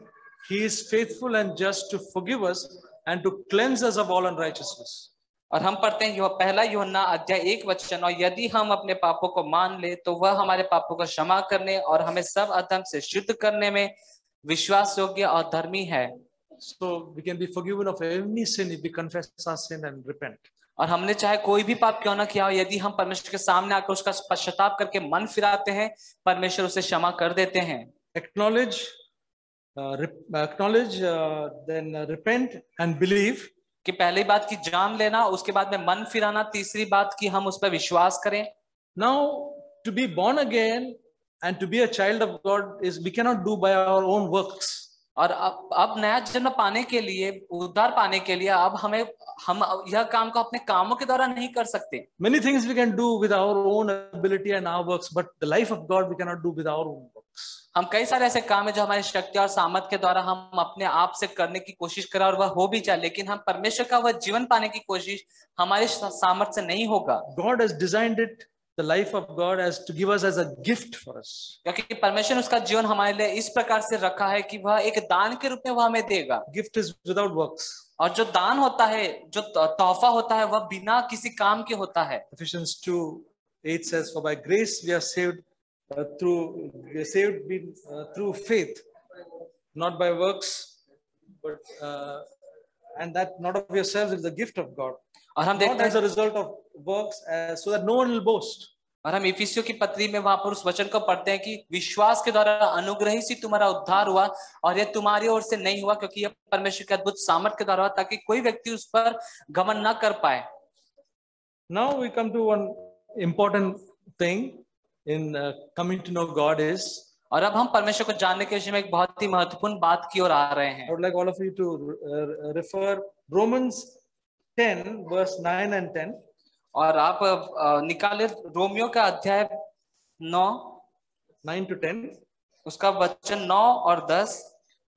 He is faithful and just to forgive us and to cleanse us of all unrighteousness. और हम पढ़ते हैं यह पहला यूहन्ना अध्याय 1 और यदि हम अपने पापों को मान ले तो वह हमारे पापों को क्षमा करने और हमें सब अधर्म से शुद्ध करने में विश्वास योग्य और धर्मी है। So we can be forgiven of any sin if we confess our sin and repent. और हमने चाहे कोई भी पाप क्यों ना किया हो, यदि हम परमेश्वर के सामने आकर उसका पश्चाताप करके मन फिराते हैं, परमेश्वर उसे क्षमा कर देते हैं। Acknowledge, then repent and believe. कि पहली बात की जान लेना, उसके बाद में मन फिराना, तीसरी बात की हम उस पर विश्वास करें। Now to be born again and to be a child of God is we cannot do by our own works. और अब नया जन्म पाने के लिए, उद्धार पाने के लिए अब हम यह काम को अपने कामों के द्वारा नहीं कर सकते। Many things we can do with our own ability and our works, but the life of God we cannot do with our own works. हम कई सारे ऐसे काम है जो हमारी शक्ति और सामर्थ के द्वारा हम अपने आप से करने की कोशिश करें और वह हो भी जाए, लेकिन हम परमेश्वर का वह जीवन पाने की कोशिश हमारे सामर्थ से नहीं होगा। God has designed it, the life of God, as to give us as a gift for us. क्योंकि परमेश्वर उसका जीवन हमारे लिए इस प्रकार से रखा है कि वह एक दान के रूप में वह हमें देगा। Gift is without works. और जो दान होता है, जो तोहफा होता है, वह बिना किसी काम के होता है। Ephesians 2:8 says, "For by grace we are saved through faith, not by works, but and that not of yourselves, it is the gift of God, और हम not देखते as a हैं, result of works, so that no one will boast." और हम इफिसियों की पत्री में वहां पर उस वचन को पढ़ते हैं कि विश्वास के द्वारा अनुग्रह से तुम्हारा उद्धार हुआ और यह तुम्हारी ओर से नहीं हुआ, क्योंकि यह परमेश्वर के अद्भुत सामर्थ के द्वारा हुआ, ताकि कोई व्यक्ति उस पर घमंड न कर पाए। Now we come to one important thing in coming to know God is, और अब हम परमेश्वर को जानने के विषय में एक बहुत ही महत्वपूर्ण बात की ओर आ रहे हैं। I would like all of you to refer Romans 10 verse 9 and 10. और आप निकाले रोमियो का अध्याय 9 to 10. उसका वचन 9 और 10।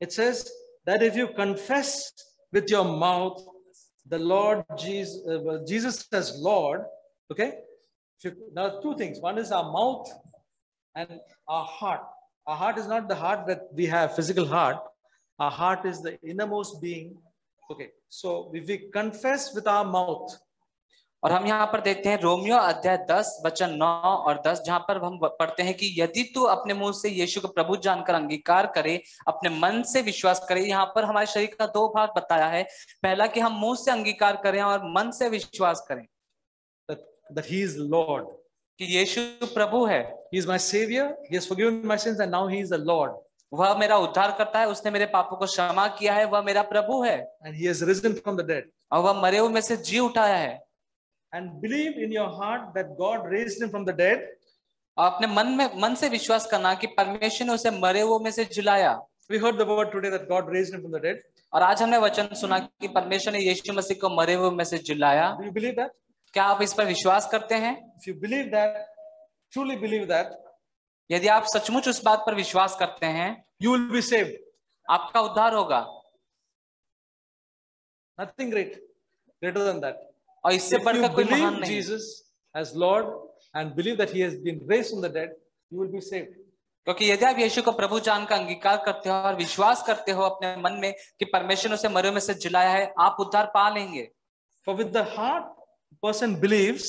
It says that if you confess with your mouth the Lord Jesus as Lord, okay? Now two things. One is our mouth and our heart. Our heart is not the heart that we have, physical heart. Our heart is the innermost being. Okay. So if we confess with our mouth, और हम यहाँ पर देखते हैं रोमियो अध्याय 10 वचन 9 और 10, जहां पर हम पढ़ते हैं कि यदि तू अपने मुंह से यीशु को प्रभु जानकर अंगीकार करे, अपने मन से विश्वास करे। यहाँ पर हमारे शरीर का दो भाग बताया है। पहला कि हम मुंह से अंगीकार करें और मन से विश्वास करें that he is Lord, कि यीशु प्रभु है। he is my savior, he has forgiven my sins, and now he is the Lord, वह मेरा उद्धार करता है, उसने मेरे पापों को क्षमा किया है, वह मेरा प्रभु है, and he has risen from the dead. और वह मरे हुए में से जी उठाया है। And believe in your heart that God raised him from the dead. और अपने मन से विश्वास करना कि परमेश्वर ने उसे मरे हुए में से जिलाया। We heard the word today that God raised him from the dead. और आज हमने वचन सुना कि परमेश्वर ने यीशु मसीह को मरे हुए में से जिलाया। Do you believe that? क्या आप इस पर विश्वास करते हैं? If you believe that, truly believe that, यदि आप सचमुच उस बात पर विश्वास करते हैं, you will be saved. आपका उद्धार होगा। Nothing greater than that. और इससे If बढ़कर you कोई महान believe नहीं। Jesus as Lord and believe that he has been raised from the dead, you will be saved. क्योंकि यदि आप यीशु को प्रभु जानकर अंगीकार करते हो और विश्वास करते हो अपने मन में कि परमेश्वर ने उसे मरे में से जिलाया है, आप उद्धार पा लेंगे। For with the heart a person believes,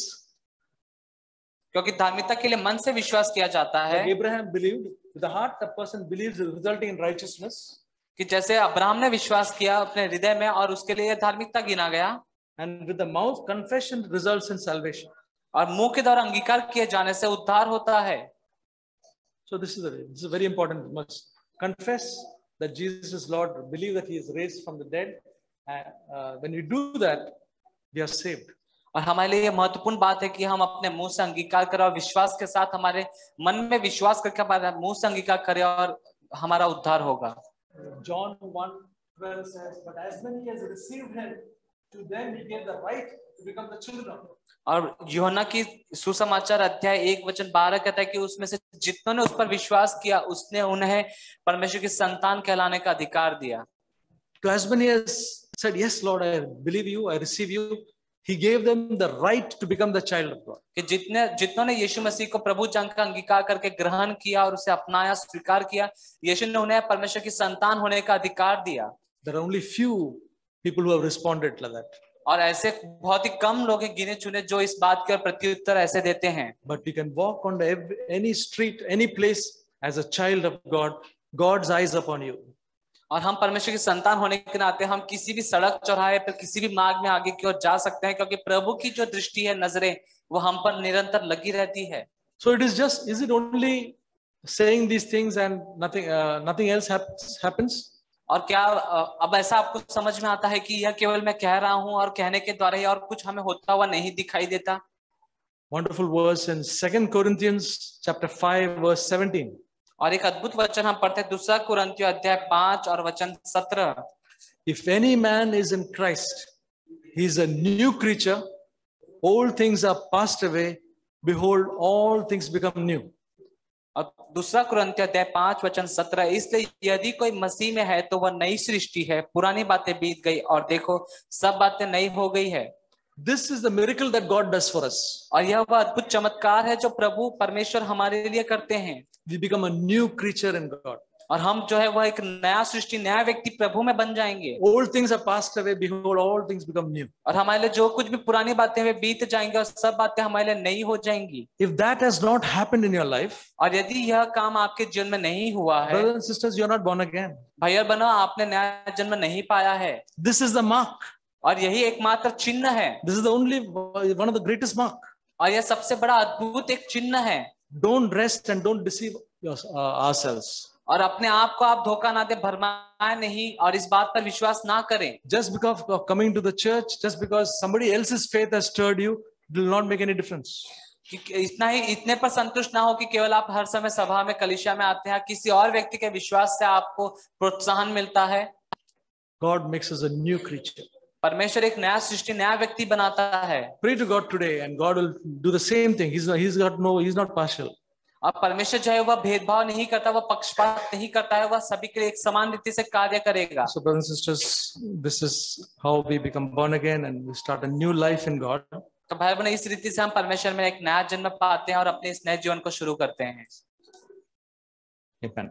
क्योंकि धार्मिकता के लिए मन से विश्वास किया जाता है। like Abraham believed, with the heart a person believes resulting in righteousness. कि जैसे अब्राहम ने विश्वास किया अपने हृदय में और उसके लिए धार्मिकता गिना गया। And with the mouth confession results in salvation. और मुंह के द्वारा अंगीकार किए जाने से उद्धार होता है। So this is very important. You must confess that Jesus is Lord, believe that he is raised from the dead. When we do that, we are saved. और हमारे लिए यह महत्वपूर्ण बात है कि हम अपने मुंह से अंगीकार करें और विश्वास के साथ हमारे मन में विश्वास करके हमारे मुंह से अंगीकार करें और हमारा उद्धार होगा। John 1:12 says, "But as many as received him, to them he gave the right to become the children of God." और यूहन्ना की सुसमाचार अध्याय 1 वचन 12 कहता है कि उसमें से जितनों ने उस पर विश्वास किया, उसने उन्हें परमेश्वर की संतान कहलाने का अधिकार दिया। To as many as said, "Yes, Lord, I believe you, I receive you," He gave them the right to become the child of God. कि जितनों ने यीशु मसीह को प्रभु जन का अंगीकार करके ग्रहण किया और उसे अपनाया, स्वीकार किया, यीशु ने उन्हें परमेश्वर की संतान होने का अधिकार दिया. There are only few people who have responded like that. और ऐसे बहुत ही कम लोग हैं गिने चुने जो इस बात के प्रत्युत्तर ऐसे देते हैं. But you can walk on any street, any place as a child of God. God's eyes upon you. और हम परमेश्वर की संतान होने के नाते हम किसी भी सड़क चौराहे पर किसी भी मार्ग में आगे की ओर जा सकते हैं, क्योंकि प्रभु की जो दृष्टि है, नजरें, वो हम पर निरंतर लगी रहती है. So is it only saying these things and nothing else happens? और क्या अब ऐसा आपको समझ में आता है कि यह केवल मैं कह रहा हूं और कहने के द्वारा ही और कुछ हमें होता हुआ नहीं दिखाई देता? Wonderful verse in 2 Corinthians chapter 5 verse 17. और एक अद्भुत वचन हम पढ़ते हैं 2 कुरिन्थियों अध्याय 5 और वचन 17. If any man is in Christ, he is a new creature. Old things are passed away. Behold, all things become new. और 2 कुरिन्थियों अध्याय 5 वचन 17. इसलिए यदि कोई मसीह में है तो वह नई सृष्टि है, पुरानी बातें बीत गई और देखो सब बातें नई हो गई है. This is the miracle that God does for us. और यह वह अद्भुत चमत्कार है जो प्रभु परमेश्वर हमारे लिए करते हैं. We become a new creature in God. और हम जो है वह एक नया सृष्टि, नया व्यक्ति प्रभु में बन जाएंगे. Old things are passed away. Behold, all things become new. और हमारे लिए जो कुछ भी पुरानी बातें वे बीत जाएंगे और सब बातें हमारे लिए नई हो जाएंगी. If that has not happened in your life, और यदि यह काम आपके जीवन में नहीं हुआ है, brothers and sisters, you are not born again. भाई और बहनों, आपने नया जन्म नहीं पाया है. This is the mark. और यही एकमात्र चिन्ह है. This is the only one of the greatest mark. और यह सबसे बड़ा अद्भुत एक चिन्ह है. Don't rest and don't deceive ourselves. और अपने आप को आप धोखा ना दे, भरमाए नहीं और इस बात पर विश्वास ना करें. Just because of coming to the church, just because somebody else's faith has stirred you, it will not make any difference. इतने पर संतुष्ट ना हो कि केवल आप हर समय सभा में, कलीसिया में आते हैं, किसी और व्यक्ति के विश्वास से आपको प्रोत्साहन मिलता है. God makes us a new creature. परमेश्वर एक नया सृष्टि, नया व्यक्ति बनाता है. Pray to God today and God will do the same thing. He's not partial. अब परमेश्वर जो है वह भेदभाव नहीं करता, वह पक्षपात नहीं करता है, वह सभी के लिए एक समान रीति से कार्य करेगा. So brothers and sisters, this is how we become born again and we start a new life in God. तो भाई बहनों, इस रीति से हम परमेश्वर में एक नया जन्म पाते हैं और अपने इस नए जीवन को शुरू करते हैं. Amen.